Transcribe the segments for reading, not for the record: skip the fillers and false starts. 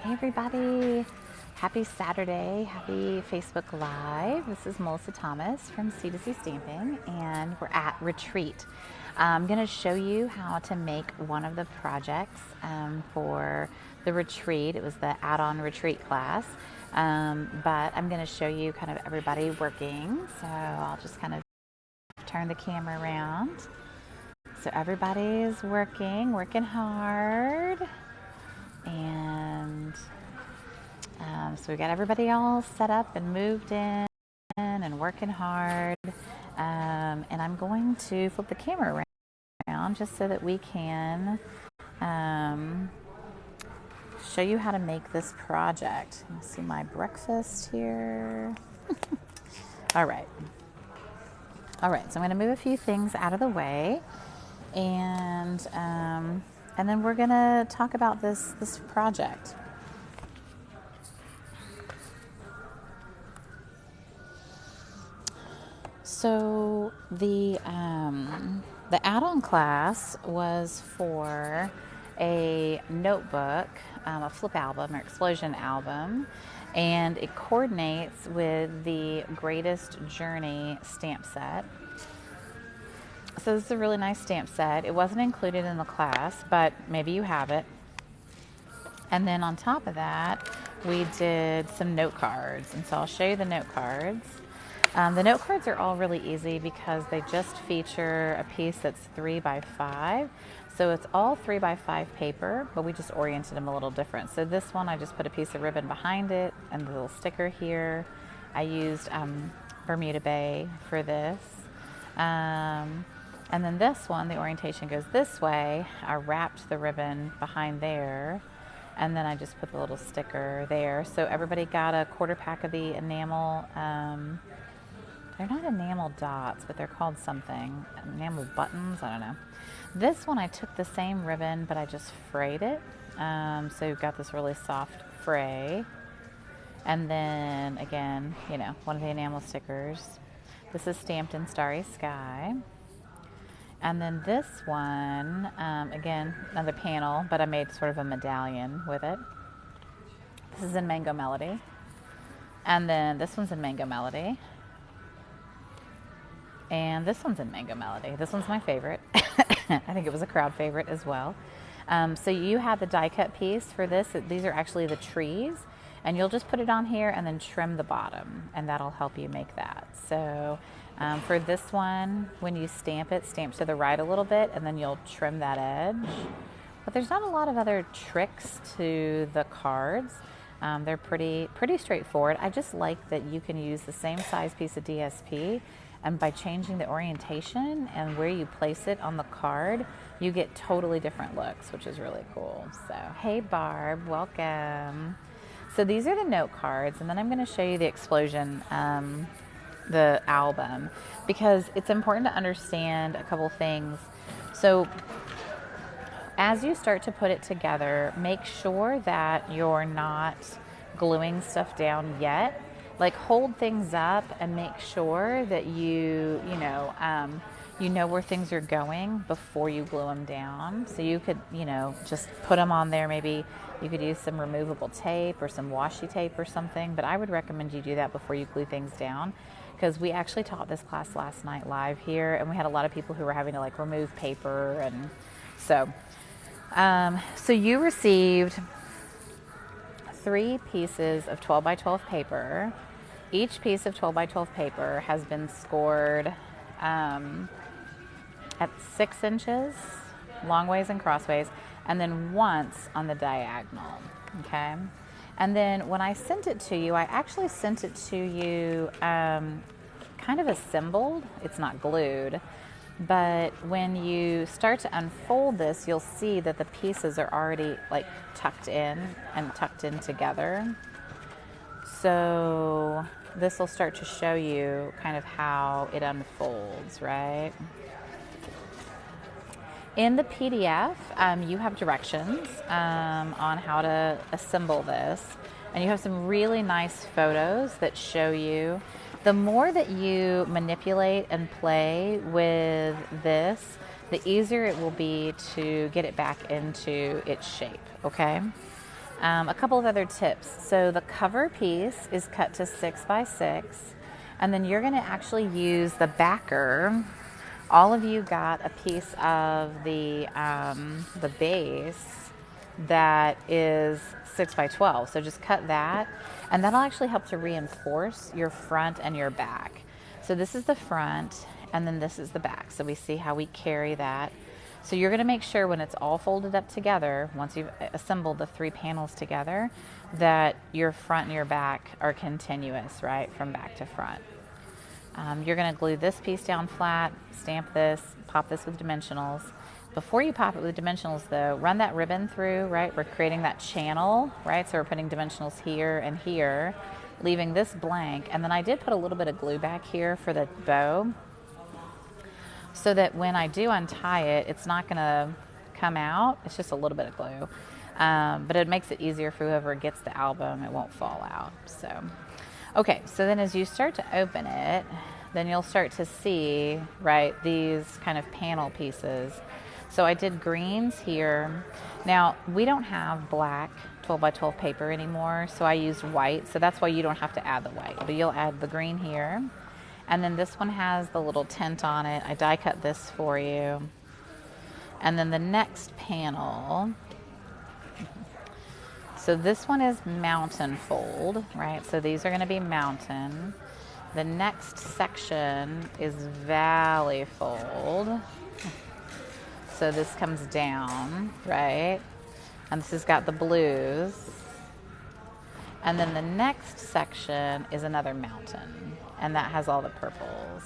Hey everybody, happy Saturday, happy Facebook Live. This is Melissa Thomas from C2C Stamping and we're at Retreat. I'm going to show you how to make one of the projects for the retreat. It was the add-on retreat class, but I'm going to show you kind of everybody working. So I'll just kind of turn the camera around. So everybody's working hard. And so we got everybody all set up and moved in and working hard. And I'm going to flip the camera around just so that we can show you how to make this project. You see my breakfast here. All right, so I'm going to move a few things out of the way, and then we're going to talk about this project. So the add-on class was for a notebook, a flip album or explosion album, and it coordinates with the Greatest Journey stamp set. So this is a really nice stamp set. It wasn't included in the class, but maybe you have it. And then on top of that, we did some note cards. And so I'll show you the note cards. The note cards are all really easy because they just feature a piece that's 3 by 5. So it's all 3 by 5 paper, but we just oriented them a little different. So this one, I just put a piece of ribbon behind it and the little sticker here. I used Bermuda Bay for this. And then this one, the orientation goes this way. I wrapped the ribbon behind there, and then I just put the little sticker there. So everybody got a quarter pack of the enamel. They're not enamel dots, but they're called something. Enamel buttons, I don't know. This one, I took the same ribbon, but I just frayed it. So you've got this really soft fray. And then again, you know, one of the enamel stickers. This is stamped in Starry Sky. And then this one, again, another panel, but I made sort of a medallion with it. This is in Mango Melody. And then this one's in Mango Melody. And this one's in Mango Melody. This one's my favorite. I think it was a crowd favorite as well. So you have the die cut piece for this. These are actually the trees. And you'll just put it on here and then trim the bottom. And that'll help you make that. So for this one, when you stamp it, stamp to the right a little bit, and then you'll trim that edge. But there's not a lot of other tricks to the cards. They're pretty straightforward. I just like that you can use the same size piece of DSP, and by changing the orientation and where you place it on the card, you get totally different looks, which is really cool. So, hey Barb, welcome. So these are the note cards, and then I'm going to show you the explosion, the album, because it's important to understand a couple things. So as you start to put it together, make sure that you're not gluing stuff down yet. Like, hold things up and make sure that you know where things are going before you glue them down. So you could, just put them on there. Maybe you could use some removable tape or some washi tape or something, but I would recommend you do that before you glue things down, because we actually taught this class last night live here, and we had a lot of people who were having to like remove paper. And so you received 3 pieces of 12 by 12 paper. Each piece of 12 by 12 paper has been scored at 6 inches, long ways and crossways, and then once on the diagonal, okay? And then when I sent it to you, I actually sent it to you kind of assembled. It's not glued, but when you start to unfold this, you'll see that the pieces are already like tucked in together. So this will start to show you kind of how it unfolds, right? In the PDF, you have directions on how to assemble this, and you have some really nice photos that show you. The more that you manipulate and play with this, the easier it will be to get it back into its shape, okay? A couple of other tips. So the cover piece is cut to 6 by 6, and then you're going to actually use the backer. All of you got a piece of the base that is 6 by 12. So just cut that, and that'll actually help to reinforce your front and your back. So this is the front, and then this is the back. So we see how we carry that. So you're going to make sure when it's all folded up together, once you've assembled the 3 panels together, that your front and your back are continuous, right, from back to front. You're going to glue this piece down flat, stamp this, pop this with dimensionals. Before you pop it with dimensionals, though, run that ribbon through, right? We're creating that channel, right? So we're putting dimensionals here and here, leaving this blank. And then I did put a little bit of glue back here for the bow, so that when I do untie it, it's not going to come out. It's just a little bit of glue. But it makes it easier for whoever gets the album. It won't fall out. So, okay, so then as you start to open it, then you'll start to see, right, these kind of panel pieces. So I did greens here. Now, we don't have black 12 by 12 paper anymore, so I used white. So that's why you don't have to add the white, but you'll add the green here. And then this one has the little tint on it. I die cut this for you. And then the next panel, so this one is mountain fold, right? So these are going to be mountain. The next section is valley fold. So this comes down, right? And this has got the blues. And then the next section is another mountain, and that has all the purples.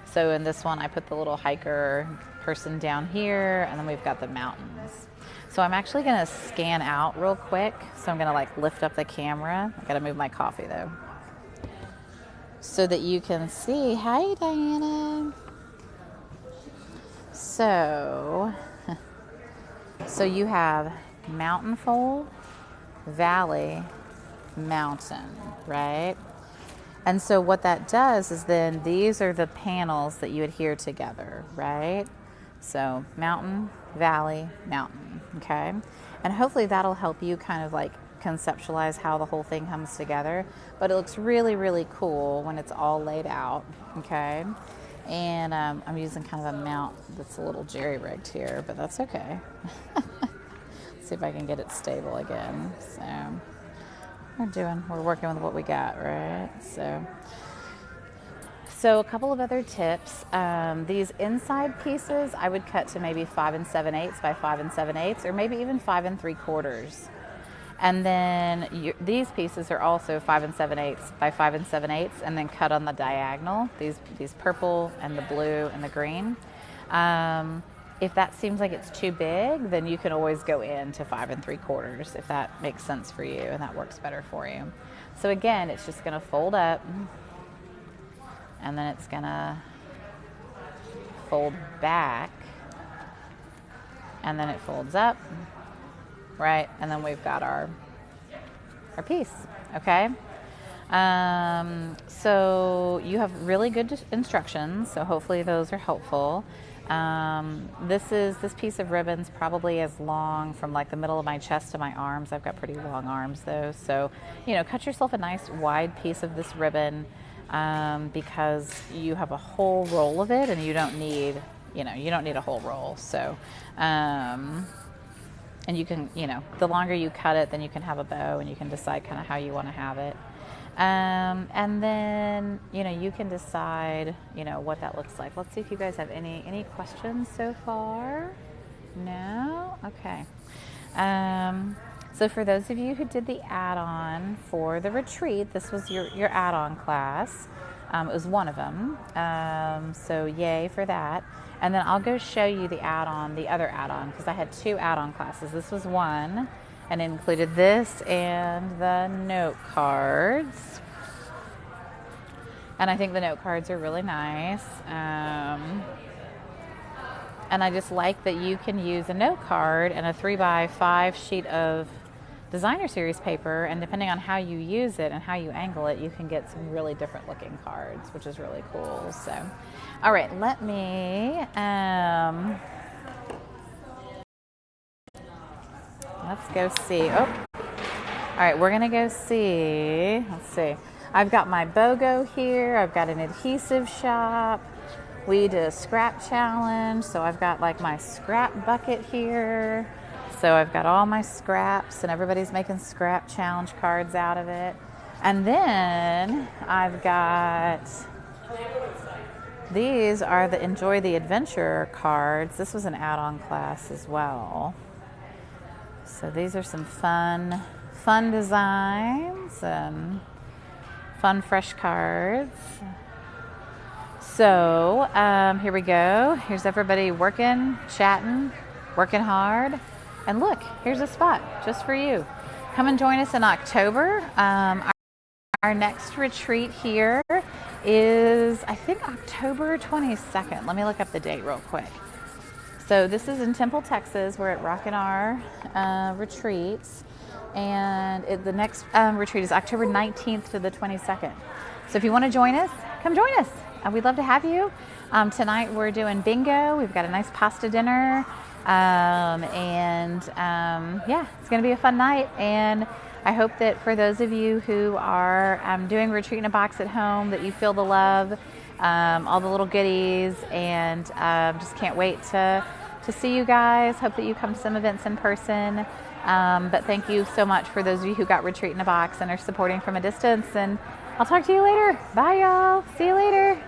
So in this one, I put the little hiker person down here, and then we've got the mountains. So I'm actually going to scan out real quick. So I'm going to like lift up the camera. I got to move my coffee though, so that you can see. Hi, Diana. So you have mountain fold, valley, mountain, right? And so what that does is then these are the panels that you adhere together, right? So mountain, valley, mountain, okay? And hopefully that'll help you kind of like conceptualize how the whole thing comes together. But it looks really, really cool when it's all laid out, okay? And I'm using kind of a mount that's a little jerry-rigged here, but that's okay. Let's see if I can get it stable again. So we're working with what we got, right? So a couple of other tips. These inside pieces, I would cut to maybe 5 7/8 by 5 7/8, or maybe even 5 3/4. And then these pieces are also 5 7/8 by 5 7/8, and then cut on the diagonal. These purple and the blue and the green. If that seems like it's too big, then you can always go into 5 3/4 if that makes sense for you and that works better for you. So again, it's just going to fold up, and then it's going to fold back, and then it folds up, right? And then we've got our piece, okay? So you have really good instructions, so hopefully those are helpful. This piece of ribbon's probably as long from like the middle of my chest to my arms. I've got pretty long arms though, so cut yourself a nice wide piece of this ribbon, because you have a whole roll of it, and you don't need a whole roll. So and you can, the longer you cut it, then you can have a bow, and you can decide kind of how you want to have it. And then, you can decide, what that looks like. Let's see if you guys have any questions so far. No? Okay. So for those of you who did the add-on for the retreat, this was your add-on class. It was one of them. So yay for that. And then I'll go show you the other add-on, because I had 2 add-on classes. This was one, and it included this and the note cards. And I think the note cards are really nice. And I just like that you can use a note card and a 3x5 sheet of designer series paper, and depending on how you use it and how you angle it, you can get some really different looking cards, which is really cool. So, all right, let me, let's go see. Oh, All right, we're gonna go see, let's see. I've got my BOGO here. I've got an adhesive shop. We did a scrap challenge. So I've got like my scrap bucket here. So I've got all my scraps and everybody's making scrap challenge cards out of it. And then I've got, these are the Enjoy the Adventure cards. This was an add-on class as well. So these are some fun designs and fun fresh cards. So here we go. Here's everybody working, chatting, working hard. And look, here's a spot just for you. Come and join us in October. Our next retreat here is, I think, October 22nd. Let me look up the date real quick. So this is in Temple, Texas. We're at Rockin' R Retreats. And the next retreat is October 19th to the 22nd. So if you want to join us, come join us. We'd love to have you. Tonight we're doing bingo. We've got a nice pasta dinner. Yeah, it's going to be a fun night. And I hope that for those of you who are doing Retreat in a Box at home, that you feel the love, all the little goodies, and just can't wait to see you guys. Hope that you come to some events in person. But thank you so much for those of you who got Retreat in a Box and are supporting from a distance. And I'll talk to you later. Bye, y'all. See you later.